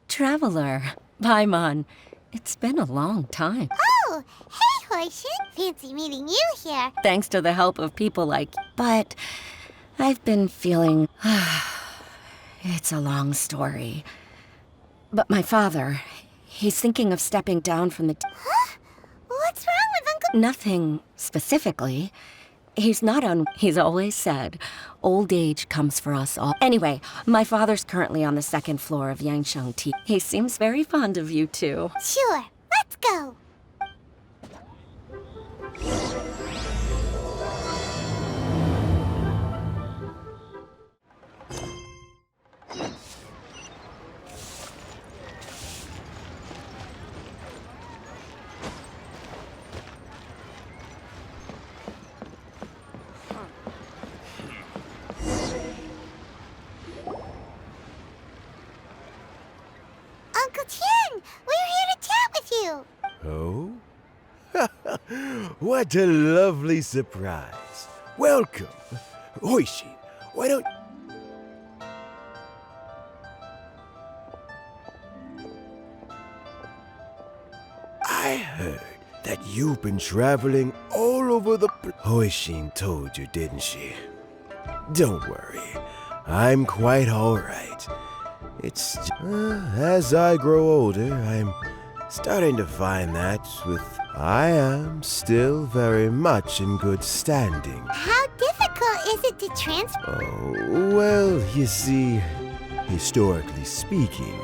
Traveler, Paimon, it's been a long time. Oh, hey, Hoishin. Fancy meeting you here. Thanks to the help of people like you. But I've been feeling... It's a long story. But my father, he's thinking of stepping down from the... Huh? What's wrong with Uncle... Nothing specifically. He's always said, old age comes for us all. Anyway, my father's currently on the second floor of Yangsheng Tea. He seems very fond of you too. Sure, let's go. Uncle Tien, we're here to chat with you. Oh? What a lovely surprise. Welcome. Hoishin, why don't... I heard that you've been traveling all over the... Hoishin told you, didn't she? Don't worry. I'm quite all right. It's... as I grow older, I'm starting to find that I am still very much in good standing. How difficult is it to transfer? Oh, well, you see, historically speaking,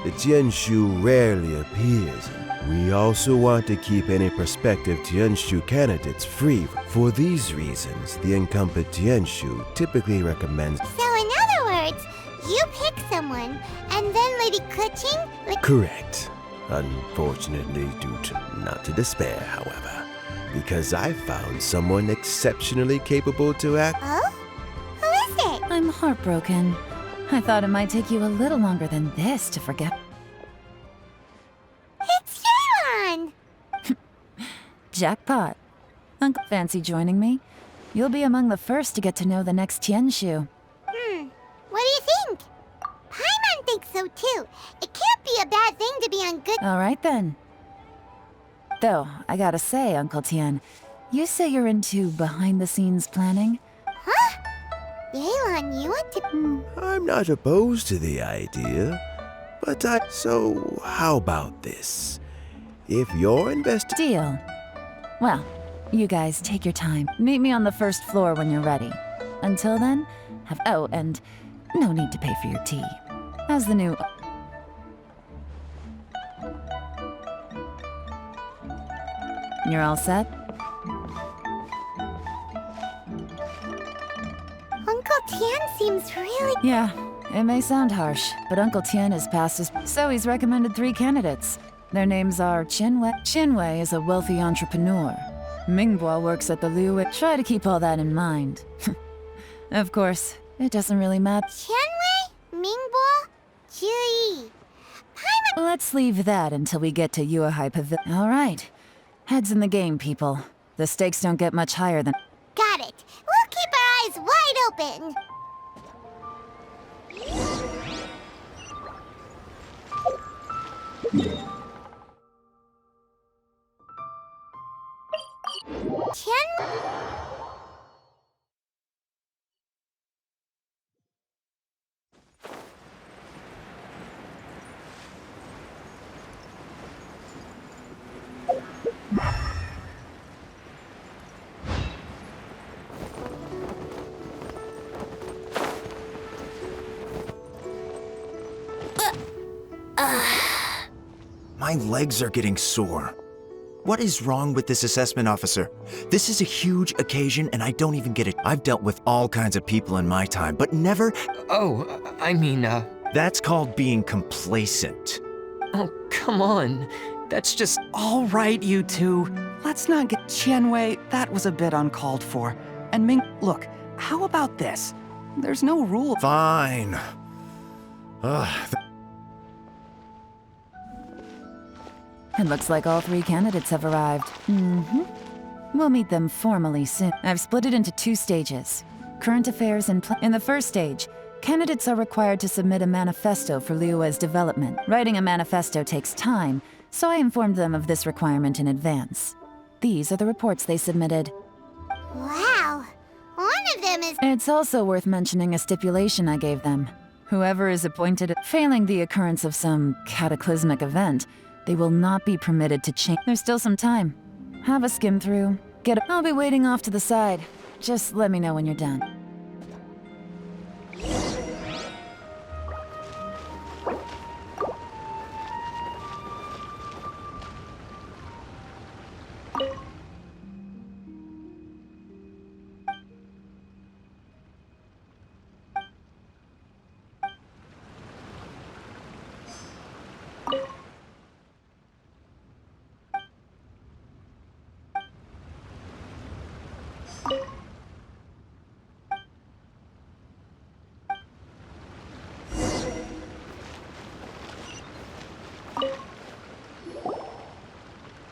the Tianshu rarely appears. We also want to keep any prospective Tianshu candidates free. For these reasons, the incumbent Tianshu typically recommends... So in other words, you pick someone, and then Lady Kuching... Correct. Unfortunately, not to despair, however, because I found someone exceptionally capable to act... Oh? Who is it? I'm heartbroken. I thought it might take you a little longer than this to forget. It's Yelan! Jackpot. Uncle, fancy joining me? You'll be among the first to get to know the next Tianshu. What do you think? Paimon thinks so too. It can't be a bad thing to be on good... All right then. Though, I gotta say, Uncle Tien, you say you're into behind-the-scenes planning? Huh? Yelan, you want to... I'm not opposed to the idea, but So, how about this? If you're Deal. Well, you guys take your time. Meet me on the first floor when you're ready. Until then, have... Oh, and no need to pay for your tea. How's the new... You're all set? Uncle Tien seems really... Yeah, it may sound harsh, but Uncle Tien has passed his... So he's recommended 3 candidates. Their names are Chinwei. Chinwei is a wealthy entrepreneur. Mingbo works at the Liu. Try to keep all that in mind. Of course, it doesn't really matter. Chenwei, Mingbo, Jui. Paimon... Let's leave that until we get to Yuehai Pavilion. All right. Heads in the game, people. The stakes don't get much higher than... Got it. We'll keep our eyes wide open. My legs are getting sore. What is wrong with this assessment officer? This is a huge occasion and I don't even get it. I've dealt with all kinds of people in my time, but never... Oh, That's called being complacent. Oh, come on. That's just... All right, you two. Let's not get... Qianwei, that was a bit uncalled for. And Ming, look, how about this? There's no rule... Fine. It looks like all 3 candidates have arrived. We'll meet them formally soon. I've split it into 2 stages. Current affairs and in the first stage, candidates are required to submit a manifesto for Liyue's development. Writing a manifesto takes time, so I informed them of this requirement in advance. These are the reports they submitted. Wow. One of them is... It's also worth mentioning a stipulation I gave them. Whoever is appointed, failing the occurrence of some cataclysmic event, they will not be permitted to change. There's still some time. Have a skim through. I'll be waiting off to the side. Just let me know when you're done.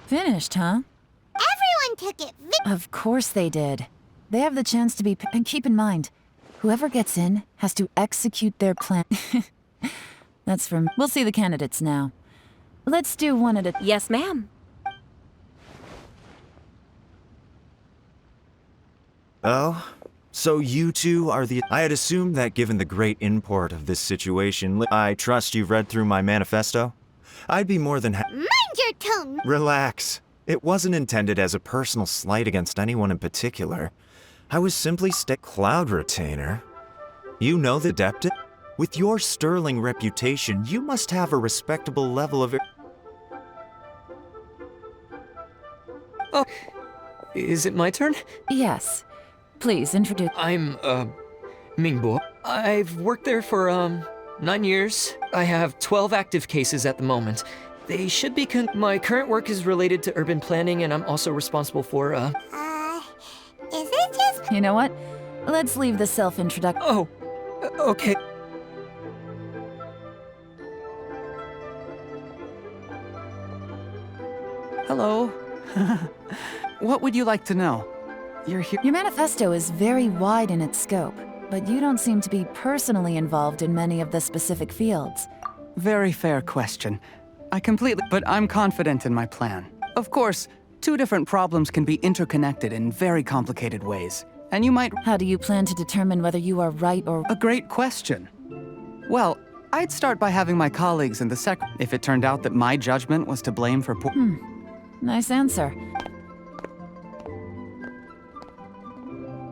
Finished, huh? Everyone took it Of course they did. They have the chance to be... And keep in mind, whoever gets in has to execute their plan. That's from... We'll see the candidates now. Let's do one at a... Yes, ma'am. Oh? So you two are the... I had assumed that given the great import of this situation, I trust you've read through my manifesto? I'd be more than Mind your tone! Relax. It wasn't intended as a personal slight against anyone in particular. I was simply Cloud Retainer. You know the Adept? With your sterling reputation, you must have a respectable level of... Oh, is it my turn? Yes. Please, introduce... I'm, Mingbo. I've worked there for, 9 years. I have 12 active cases at the moment. They should be my current work is related to urban planning, and I'm also responsible for, Is it just... You know what? Let's leave the self-introduction... Oh, okay. Hello. What would you like to know? You're here. Your manifesto is very wide in its scope, but you don't seem to be personally involved in many of the specific fields. Very fair question. But I'm confident in my plan. Of course, 2 different problems can be interconnected in very complicated ways, and you might... How do you plan to determine whether you are right or... A great question. Well, I'd start by having my colleagues in the if it turned out that my judgment was to blame for poor... Nice answer.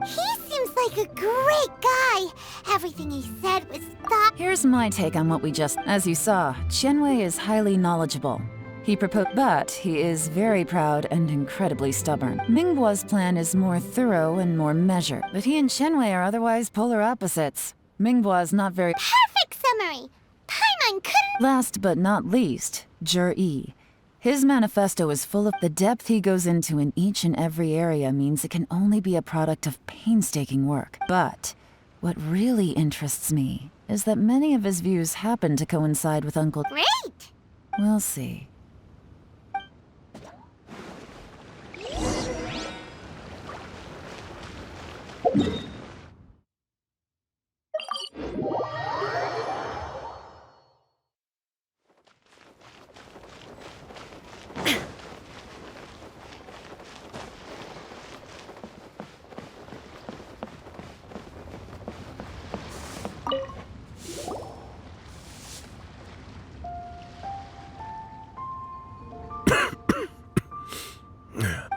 He seems like a great guy. Everything he said was thought... Here's my take on what we just... As you saw, Qianwei is highly knowledgeable. He proposed... But he is very proud and incredibly stubborn. Mingbo's plan is more thorough and more measured, but he and Qianwei are otherwise polar opposites. Mingbo is not very... Perfect summary! Paimon couldn't... Last but not least, Yi. His manifesto is full of... The depth he goes into in each and every area means it can only be a product of painstaking work. But what really interests me is that many of his views happen to coincide with Uncle... Great! We'll see.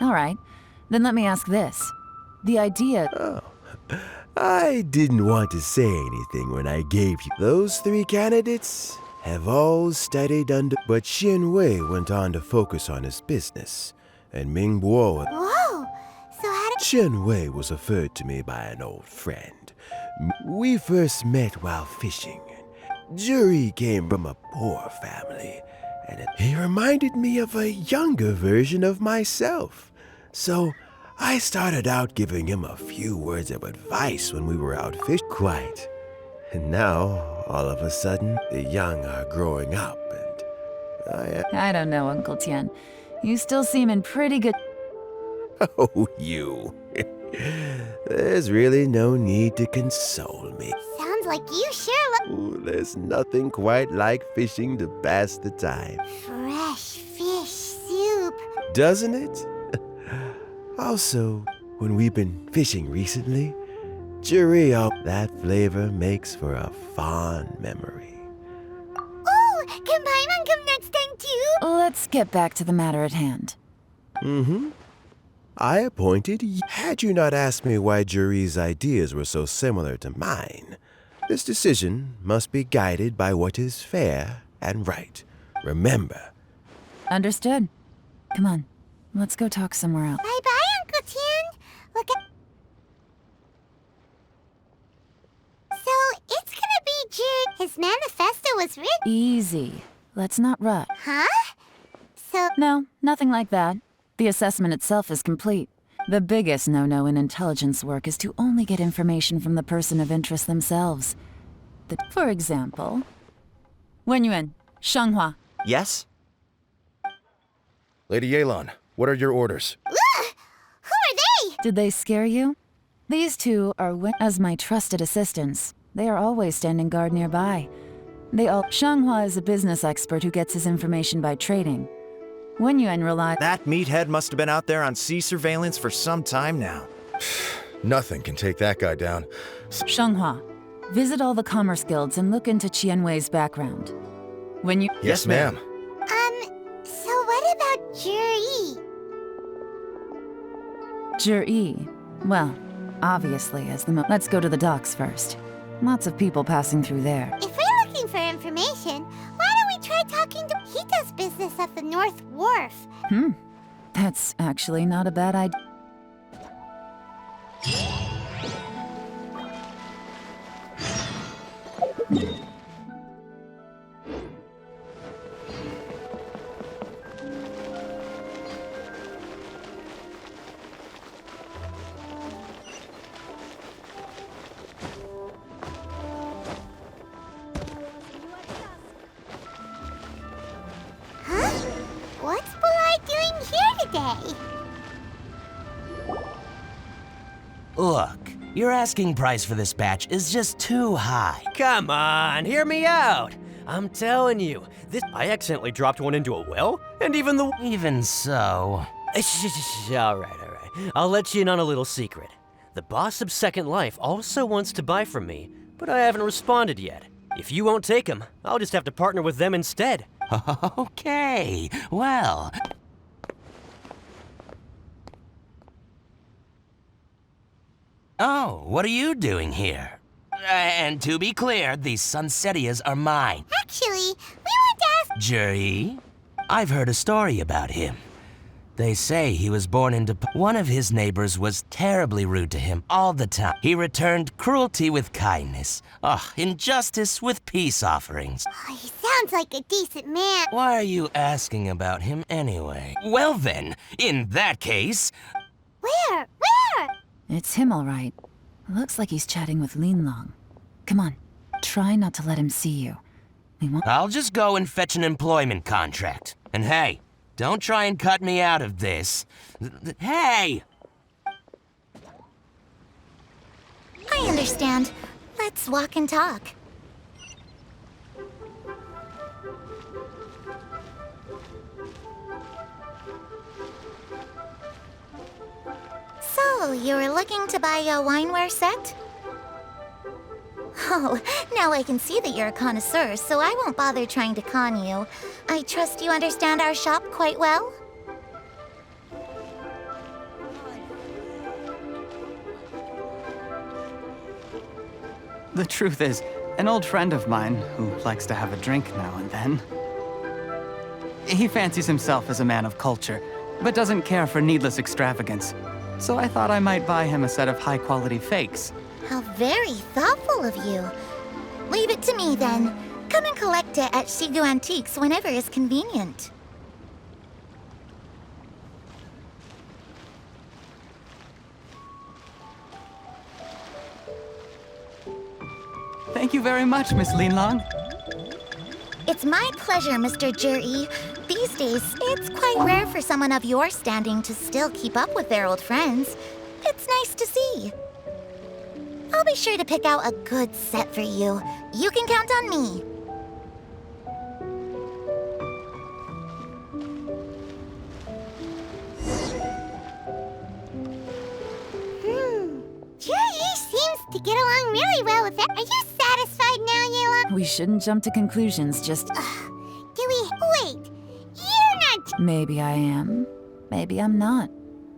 All right, then let me ask this. The idea... I didn't want to say anything when I gave you. Those 3 candidates have all studied under... But Qianwei went on to focus on his business, and Mingbo... Whoa! So how did... Qianwei was referred to me by an old friend. We first met while fishing. Jury came from a poor family, and he reminded me of a younger version of myself. So I started out giving him a few words of advice when we were out fishing. Quite. And now, all of a sudden, the young are growing up, and I don't know, Uncle Tian. You still seem in pretty good... Oh, you. There's really no need to console me. Sounds like you sure look Ooh, there's nothing quite like fishing to pass the time. fresh fish soup. Doesn't it? Also, when we've been fishing recently, that flavor makes for a fond memory. Oh, can Paimon come next time too? Let's get back to the matter at hand. Mm-hmm. I appointed had you not asked me why Juri's ideas were so similar to mine. This decision must be guided by what is fair and right. Remember. Understood. Come on, let's go talk somewhere else. Bye-bye, Uncle Tien. Look at... So, it's gonna be Juri. His manifesto was written... Easy. Let's not rush. Huh? So... No, nothing like that. The assessment itself is complete. The biggest no-no in intelligence work is to only get information from the person of interest themselves. For example... Wenyuan, Shanghua. Yes? Lady Yelan, what are your orders? Ugh! Who are they? Did they scare you? These two are as my trusted assistants. They are always standing guard nearby. Shanghua is a business expert who gets his information by trading. Wenyuan relies... That meathead must have been out there on sea surveillance for some time now. Nothing can take that guy down. Shanghua, visit all the commerce guilds and look into Qianwei's background. Yes, ma'am. So what about Juri? Juri. Well, obviously as the Let's go to the docks first. Lots of people passing through there. If we're looking for information, why don't we try talking to... He does business at the North Wharf. That's actually not a bad idea. Huh? What's Bulai doing here today? Look, your asking price for this batch is just too high. Come on, hear me out. I'm telling you, I accidentally dropped one into a well, and Even so... All right. I'll let you in on a little secret. The boss of Second Life also wants to buy from me, but I haven't responded yet. If you won't take him, I'll just have to partner with them instead. Okay, well... Oh, what are you doing here? And to be clear, these Sunsetias are mine. Actually, we want to ask... Juri? I've heard a story about him. They say he was born into... One of his neighbors was terribly rude to him all the time. He returned cruelty with kindness. Injustice with peace offerings. Oh, he sounds like a decent man. Why are you asking about him anyway? Well then, in that case... Where? It's him, all right. Looks like he's chatting with Linlong. Come on, try not to let him see you. We won't... I'll just go and fetch an employment contract. And hey, don't try and cut me out of this. Hey! I understand. Let's walk and talk. So, you were looking to buy a wineware set? Oh, now I can see that you're a connoisseur, so I won't bother trying to con you. I trust you understand our shop quite well? The truth is, an old friend of mine, who likes to have a drink now and then, he fancies himself as a man of culture, but doesn't care for needless extravagance. So I thought I might buy him a set of high-quality fakes. How very thoughtful of you. Leave it to me, then. Come and collect it at Shigu Antiques whenever is convenient. Thank you very much, Miss Linlong. It's my pleasure, Mr. Juri. These These days, it's quite rare for someone of your standing to still keep up with their old friends. It's nice to see. I'll be sure to pick out a good set for you. You can count on me. Jury seems to get along really well with that. Are you satisfied now, Yelan? We shouldn't jump to conclusions, just... Do we... Wait. You're not... Maybe I am. Maybe I'm not.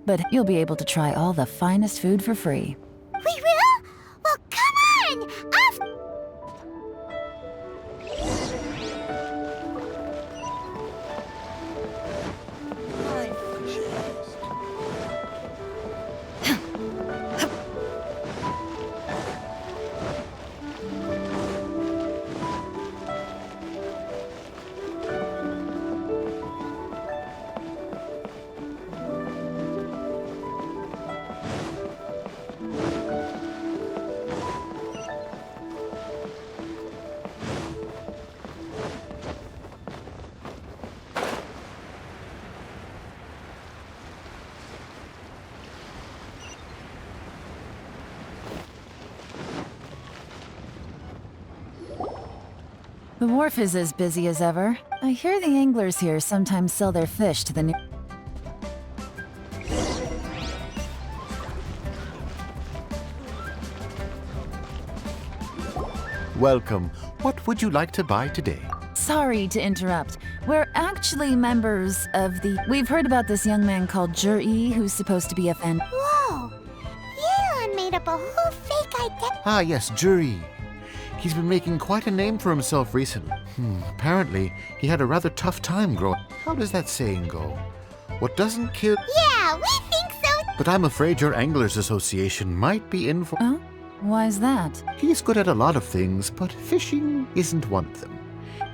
But you'll be able to try all the finest food for free. We will? Well, come on! The wharf is as busy as ever. I hear the anglers here sometimes sell their fish to the new... Welcome. What would you like to buy today? Sorry to interrupt. We're actually members of the... We've heard about this young man called Jur-E who's supposed to be a fan... Whoa! Yelan made up a whole fake identity. Ah, yes, Jur-E. He's been making quite a name for himself recently. Apparently, he had a rather tough time growing. How does that saying go? What doesn't kill... Yeah, we think so. But I'm afraid your Anglers Association might be in for... Oh? Why's that? He's good at a lot of things, but fishing isn't one of them.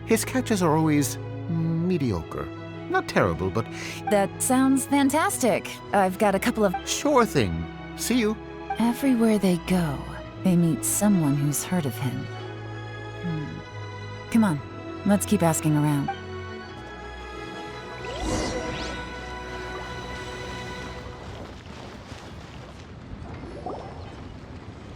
His catches are always mediocre. Not terrible, but... That sounds fantastic. I've got a couple of... Sure thing. See you. Everywhere they go, they meet someone who's heard of him. Come on, let's keep asking around.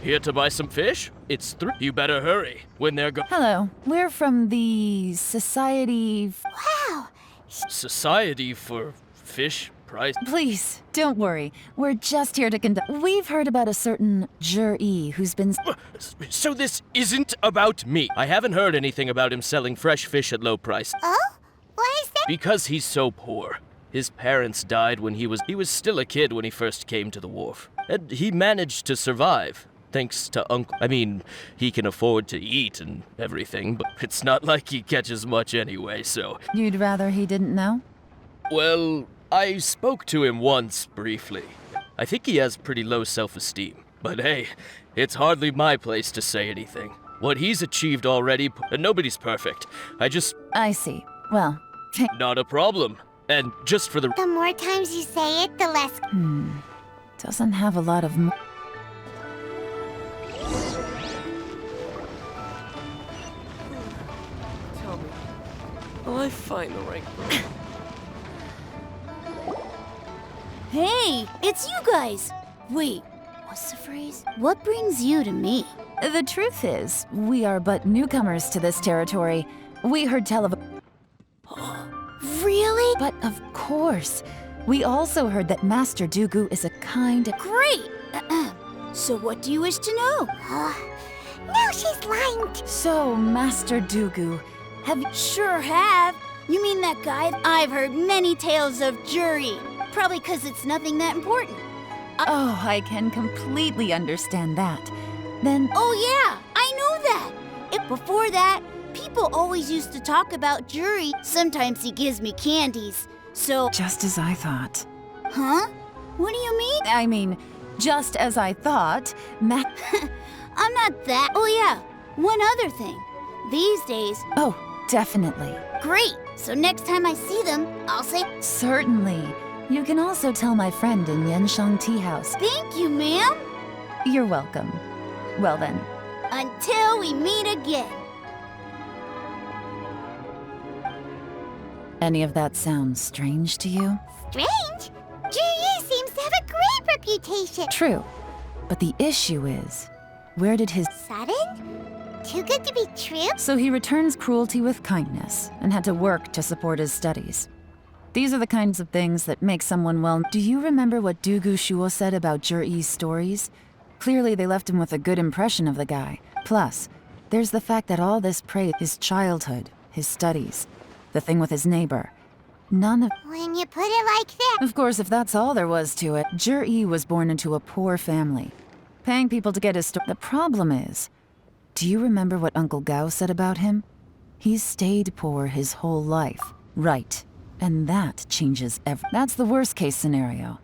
Here to buy some fish? It's through. You better hurry when they're Hello, we're from the Society... Wow! Society for Fish Price. Please, don't worry. We're just here to conduct... We've heard about a certain Jur-E who's been... So this isn't about me. I haven't heard anything about him selling fresh fish at low price. Oh? Why is that? Because he's so poor. His parents died when he was still a kid when he first came to the wharf. And he managed to survive. Thanks to Uncle. I mean, he can afford to eat and everything, but it's not like he catches much anyway, so... You'd rather he didn't know? Well, I spoke to him once, briefly. I think he has pretty low self-esteem. But hey, it's hardly my place to say anything. What he's achieved already, nobody's perfect. I see. Well... Not a problem. And just for the... The more times you say it, the less... Doesn't have a lot of... Tell me, will I find the right girl? Hey, it's you guys! Wait, what's the phrase? What brings you to me? The truth is, we are but newcomers to this territory. We heard tell of... Really? But of course. We also heard that Master Dugu is a kind... Great! So what do you wish to know? No, she's lying. So, Master Dugu, have you... Sure have. You mean that guy? I've heard many tales of Jur-E. Probably because it's nothing that important. Oh, I can completely understand that. Then... Oh yeah, I know that. Before that, people always used to talk about Jur-E. Sometimes he gives me candies, so... Just as I thought. Huh? What do you mean? I mean, just as I thought, I'm not that... Oh yeah, one other thing. These days... Oh, definitely. Great! So next time I see them, I'll say... Certainly. You can also tell my friend in Yenshang Tea House. Thank you, ma'am! You're welcome. Well then. Until we meet again. Any of that sound strange to you? Strange? Jiri seems to have a great reputation. True. But the issue is, where did his... Sudden? Too good to be true? So he returns cruelty with kindness, and had to work to support his studies. These are the kinds of things that make someone well... Do you remember what Dugu Shuo said about Juri's stories? Clearly they left him with a good impression of the guy. Plus, there's the fact that all this praise, his childhood, his studies, the thing with his neighbor, none of... When you put it like that... Of course, if that's all there was to it, Juri was born into a poor family. Paying people to get his The problem is, do you remember what Uncle Gao said about him? He's stayed poor his whole life. Right. And that changes That's the worst case scenario.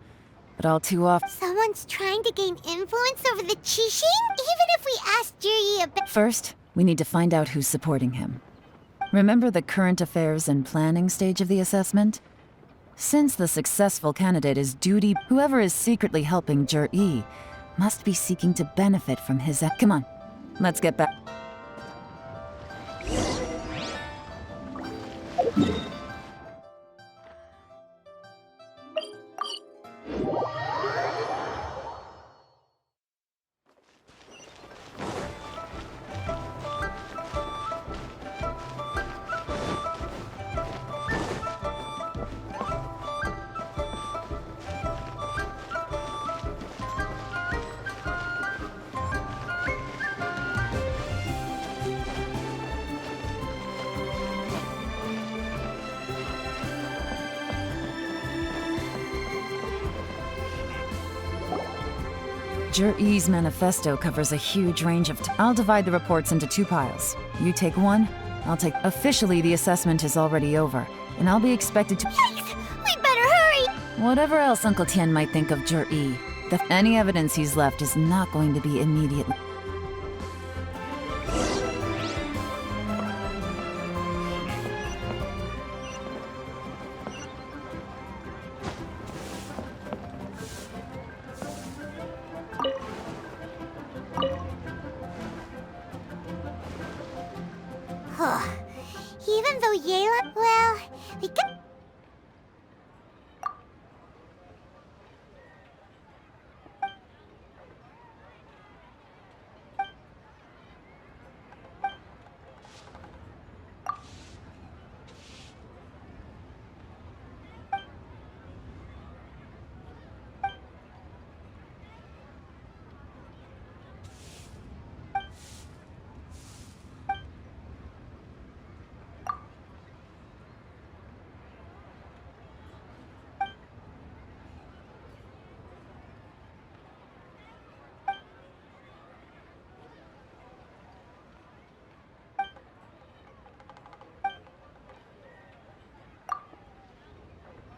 But all too often... Someone's trying to gain influence over the Qixing? Even if we ask Jiri a bit... First, we need to find out who's supporting him. Remember the current affairs and planning stage of the assessment? Since the successful candidate is duty, whoever is secretly helping Juri must be seeking to benefit from his... Come on, let's get back. Juri's manifesto covers a huge range of... I'll divide the reports into 2 piles. You take one, I'll take... Officially, the assessment is already over, and I'll be expected to... Yikes! We better hurry! Whatever else Uncle Tian might think of Juri, any evidence he's left is not going to be immediately... Even though Yelan... Well, we could...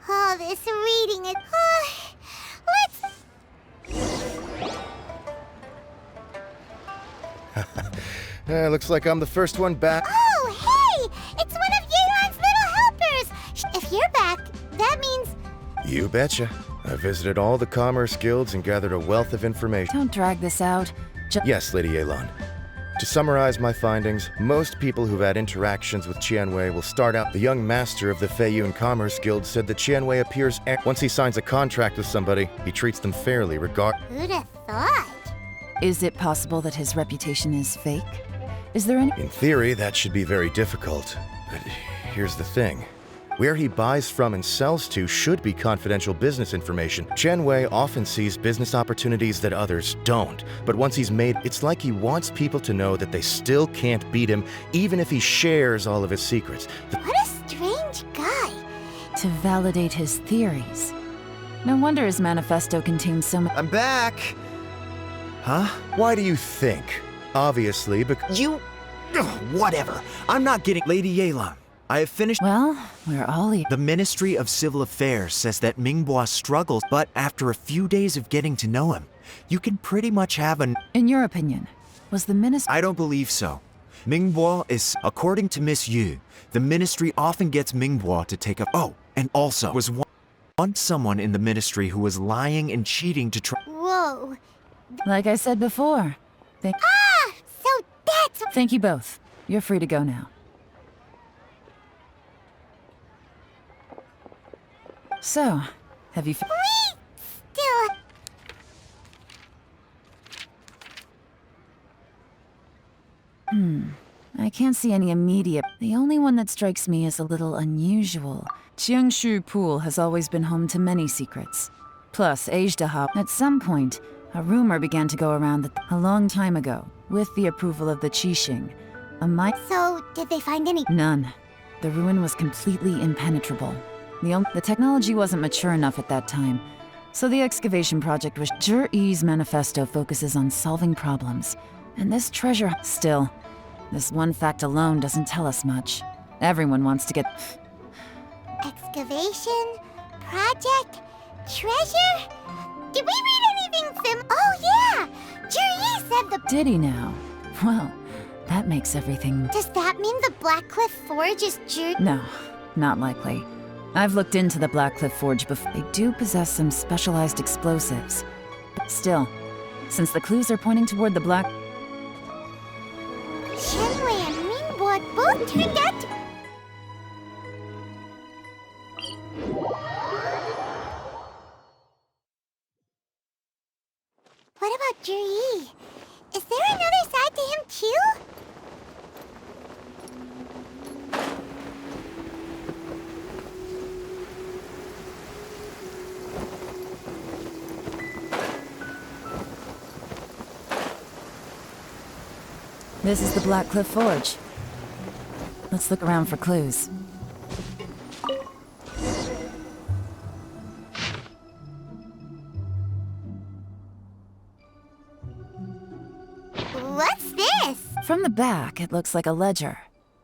Oh, this reading is... let's... Looks like I'm the first one back. Oh, hey! It's one of Yelan's little helpers! If you're back, that means... You betcha. I visited all the commerce guilds and gathered a wealth of information. Don't drag this out. Yes, Lady Yelan. To summarize my findings, most people who've had interactions with Qianwei will start out. The young master of the Feiyun Commerce Guild said that Qianwei appears... Once he signs a contract with somebody, he treats them fairly Who'd have thought? Is it possible that his reputation is fake? Is there any... In theory, that should be very difficult. But here's the thing. Where he buys from and sells to should be confidential business information. Qianwei often sees business opportunities that others don't. But once he's made, it's like he wants people to know that they still can't beat him, even if he shares all of his secrets. What a strange guy. To validate his theories. No wonder his manifesto contains so much... I'm back! Huh? Why do you think? Obviously, because... You... Ugh, whatever. I'm not getting... Lady Yelan, I have finished... Well, we're all here. The Ministry of Civil Affairs says that Mingbois struggles, but after a few days of getting to know him, you can pretty much have an... In your opinion, was the ministry... I don't believe so. Mingbois is... According to Miss Yu, the Ministry often gets Mingbois to take up... Oh, and also was once someone in the Ministry who was lying and cheating to try... Whoa. Like I said before. So that's... Thank you both. You're free to go now. So, have you Wait! Still... I can't see any immediate. The only one that strikes me as a little unusual. Jiangshu Pool has always been home to many secrets. Plus, Ajdaha. At some point, a rumor began to go around that a long time ago, with the approval of the Qixing, So, did they find any... None. The ruin was completely impenetrable. The technology wasn't mature enough at that time, so the excavation project was... Zhi-Yi's manifesto focuses on solving problems, and this treasure... Still, this one fact alone doesn't tell us much. Everyone wants to get... Excavation? Project? Treasure? Did we read anything Oh yeah! Juri said the... Did he now? Well, that makes everything... Does that mean the Blackcliff Forge is Juri? No, not likely. I've looked into the Blackcliff Forge before. They do possess some specialized explosives. But still, since the clues are pointing toward the Black... Shenwei and Mingbo both turned out to... What about Juri? Is there another side to him too? This is the Blackcliff Forge. Let's look around for clues. What's this? From the back, it looks like a ledger.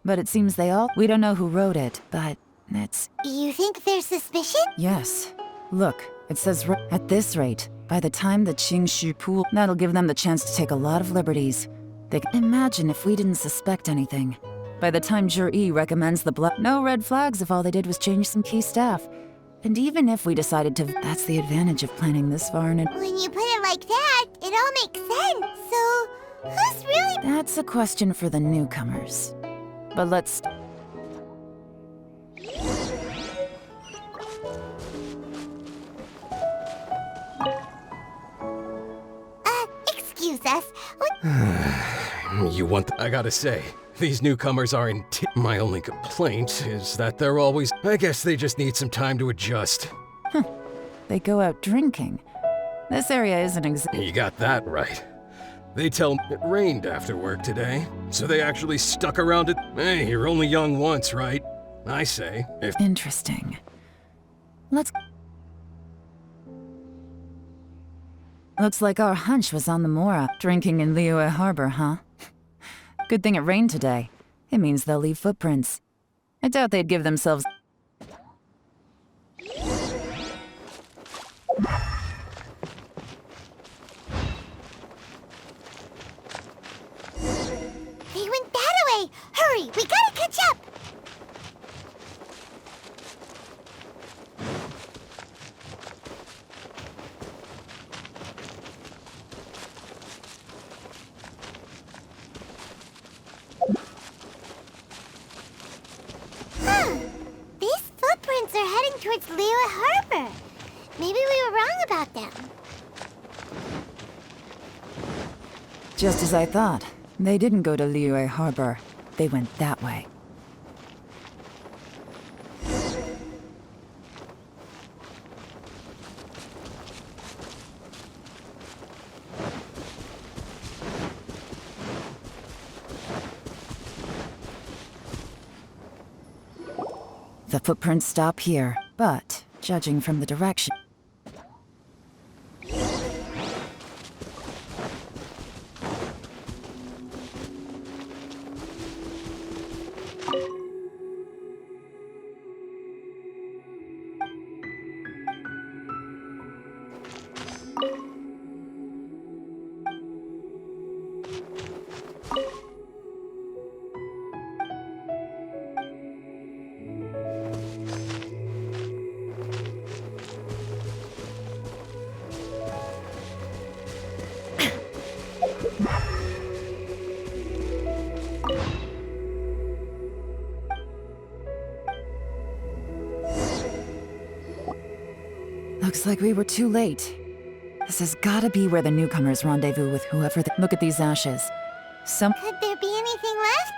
But it seems we don't know who wrote it, but it's... You think they're suspicious? Yes. Look, it says at this rate, by the time the Qingshu Pool... That'll give them the chance to take a lot of liberties. They can imagine if we didn't suspect anything. By the time Zhi-Yi recommends the no red flags if all they did was change some key staff. And even if we decided to... That's the advantage of planning this far in advance. When you put it like that, it all makes sense. So, who's really... That's a question for the newcomers. But let's... Excuse us. You want I gotta say, these newcomers are my only complaint is that they're always... I guess they just need some time to adjust. They go out drinking. This area isn't You got that right. They tell me it rained after work today, so they actually stuck around it. Hey, you're only young once, right? I say, if... Interesting. Let's... Looks like our hunch was on the Mora, drinking in Liyue Harbor, huh? Good thing it rained today. It means they'll leave footprints. I doubt they'd give themselves... They went that way! Hurry, we gotta catch up! These footprints are heading towards Liyue Harbor. Maybe we were wrong about them. Just as I thought. They didn't go to Liyue Harbor. They went that way. The footprints stop here, but, judging from the direction... Looks like we were too late. This has gotta be where the newcomers rendezvous with whoever Look at these ashes. Could there be anything left?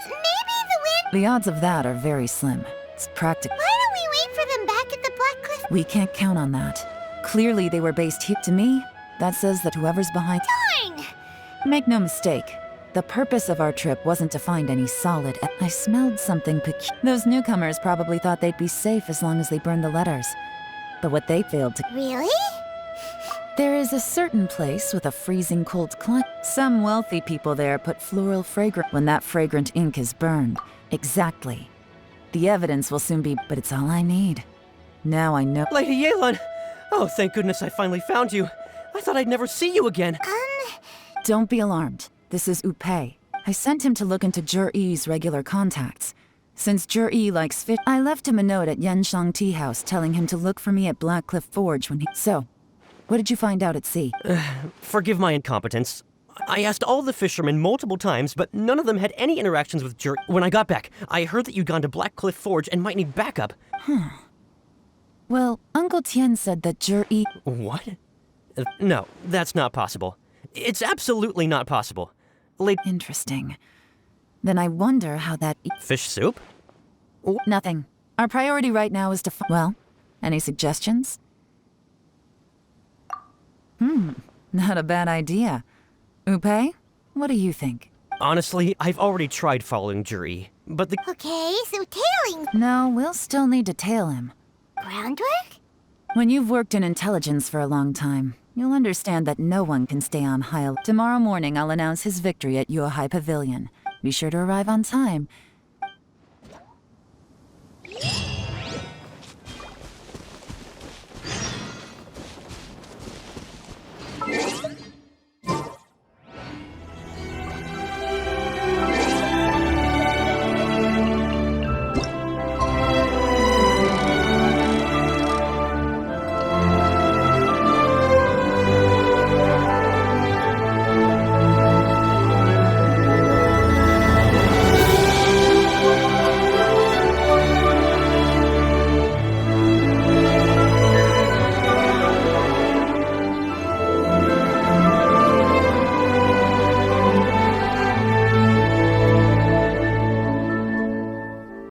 Maybe the wind. The odds of that are very slim. It's practical. Why don't we wait for them back at the Black Cliff? We can't count on that. Clearly they were based here. To me, that says that whoever's behind. Darn! Make no mistake. The purpose of our trip wasn't to find any solid. I smelled something peculiar. Those newcomers probably thought they'd be safe as long as they burned the letters. But what they failed to. Really? There is a certain place with a freezing cold climate. Some wealthy people there put floral fragrance when that fragrant ink is burned. Exactly. The evidence will soon be, but it's all I need. Now I know. Lady Yelan! Oh, thank goodness I finally found you. I thought I'd never see you again. Don't be alarmed. This is Upei. I sent him to look into Jur-E's regular contacts. Since Jur-E likes fish, I left him a note at Yenshang Tea House telling him to look for me at Blackcliff Forge when he. So, what did you find out at sea? Forgive my incompetence. I asked all the fishermen multiple times, but none of them had any interactions with Jur. When I got back, I heard that you'd gone to Blackcliff Forge and might need backup. Well, Uncle Tien said that Jur-E. What? No, that's not possible. It's absolutely not possible. Interesting. Then I wonder how that. Fish soup? Nothing. Our priority right now is to. Well, any suggestions? Not a bad idea. Upei, what do you think? Honestly, I've already tried following Jur-E, but the. Okay, so tailing. No, we'll still need to tail him. Groundwork? When you've worked in intelligence for a long time, you'll understand that no one can stay on high alert. Tomorrow morning, I'll announce his victory at Yuehai Pavilion. Be sure to arrive on time,